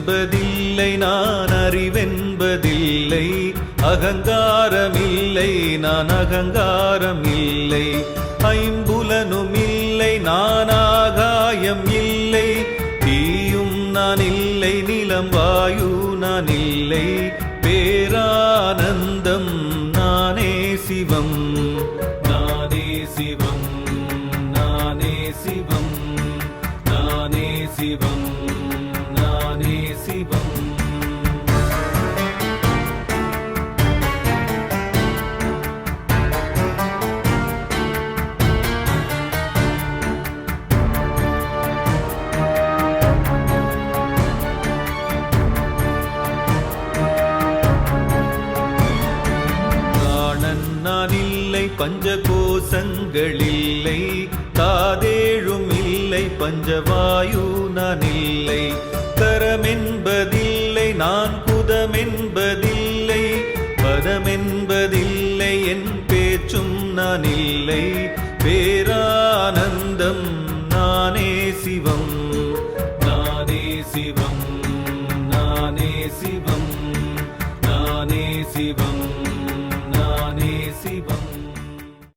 என்பதில்லை, நான் அறிவென்பதில்லை, அகங்காரமில்லை, நான் அகங்காரம் இல்லை, ஐம்புலனும் இல்லை, நான் ஆகாயம் இல்லை, தீயும் நான் இல்லை, நிலம் வாயு நான் இல்லை, பேரானந்தம் நானே சிவம், நானே சிவம், நானே சிவம், நானே சிவம், நானே சிவம். நான் இல்லை, பஞ்சகோசங்கள் இல்லை, காதேழும் இல்லை, பஞ்சவாயு நான் இல்லை, தரமென்பதில்லை, நான் புதமென்பதில்லை, பதமென்பதில்லை, என் பேச்சும் நான் இல்லை, பேரானந்தம் நானே சிவம், நானே சிவம்.